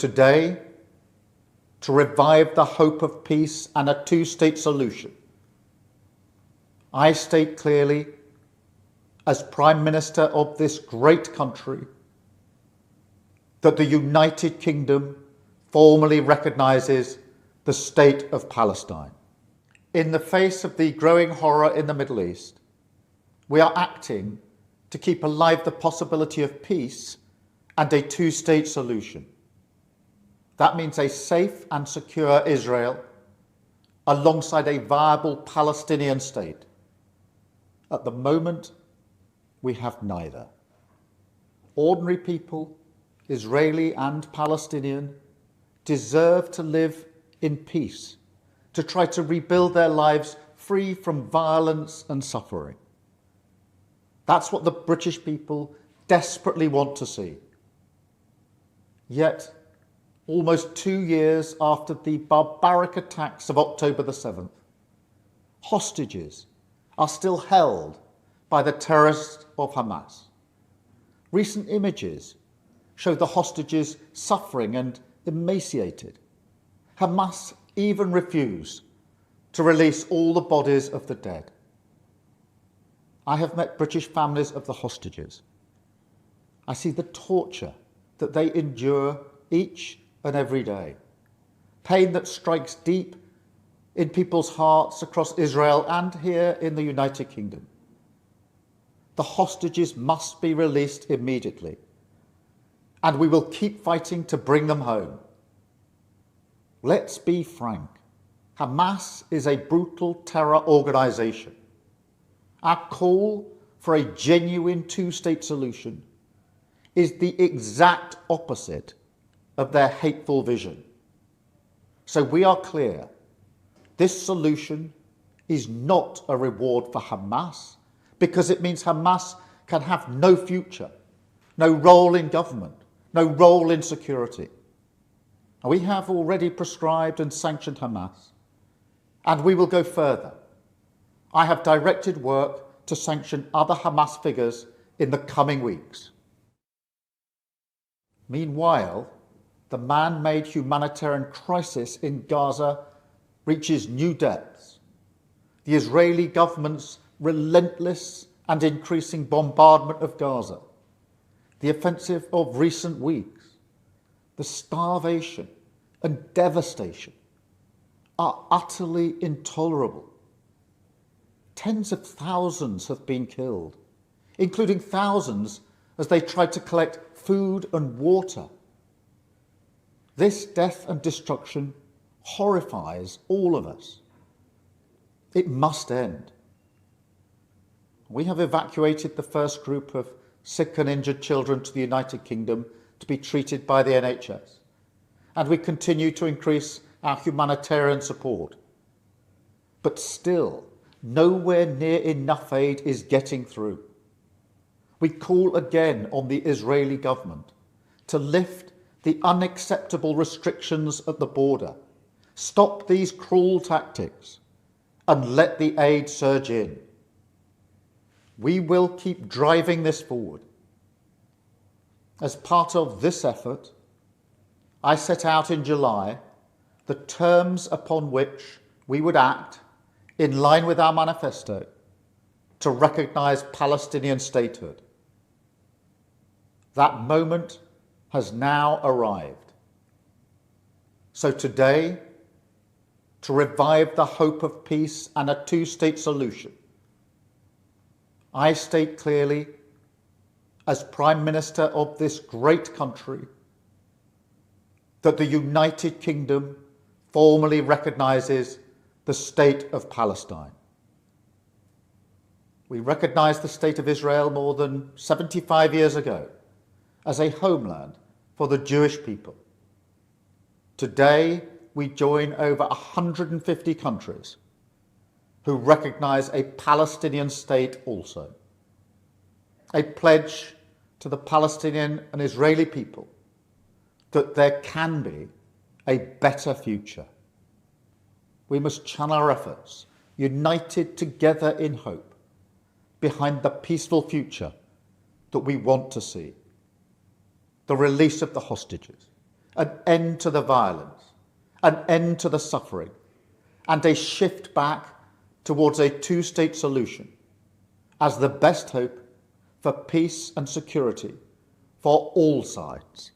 Today, to revive the hope of peace and a two-state solution, I state clearly, as Prime Minister of this great country, that the United Kingdom formally recognises the State of Palestine. In the face of the growing horror in the Middle East, we are acting to keep alive the possibility of peace and a two-state solution. That means a safe and secure Israel alongside a viable Palestinian state. At the moment, we have neither. Ordinary people, Israeli and Palestinian, deserve to live in peace, to try to rebuild their lives free from violence and suffering. That's what the British people desperately want to see. Yet, almost 2 years after the barbaric attacks of October the 7th, hostages are still held by the terrorists of Hamas. Recent images show the hostages suffering and emaciated. Hamas even refuse to release all the bodies of the dead. I have met British families of the hostages. I see the torture that they endure each and every day. Pain that strikes deep in people's hearts across Israel and here in the United Kingdom. The hostages must be released immediately, and we will keep fighting to bring them home. Let's be frank. Hamas is a brutal terror organisation. Our call for a genuine two-state solution is the exact opposite of their hateful vision. So we are clear, this solution is not a reward for Hamas, because it means Hamas can have no future, no role in government, no role in security. We have already prescribed and sanctioned Hamas, and we will go further. I have directed work to sanction other Hamas figures in the coming weeks. Meanwhile, the man-made humanitarian crisis in Gaza reaches new depths. The Israeli government's relentless and increasing bombardment of Gaza, the offensive of recent weeks, the starvation and devastation are utterly intolerable. Tens of thousands have been killed, including thousands as they tried to collect food and water. This death and destruction horrifies all of us. It must end. We have evacuated the first group of sick and injured children to the United Kingdom to be treated by the NHS, and we continue to increase our humanitarian support. But still, nowhere near enough aid is getting through. We call again on the Israeli government to lift the unacceptable restrictions at the border, stop these cruel tactics, and let the aid surge in. We will keep driving this forward. As part of this effort, I set out in July the terms upon which we would act in line with our manifesto to recognise Palestinian statehood. That moment has now arrived. So today, to revive the hope of peace and a two-state solution, I state clearly, as Prime Minister of this great country, that the United Kingdom formally recognises the State of Palestine. We recognised the State of Israel more than 75 years ago as a homeland for the Jewish people. Today, we join over 150 countries who recognise a Palestinian state also. A pledge to the Palestinian and Israeli people that there can be a better future. We must channel our efforts, united together in hope, behind the peaceful future that we want to see. The release of the hostages, an end to the violence, an end to the suffering, and a shift back towards a two-state solution as the best hope for peace and security for all sides.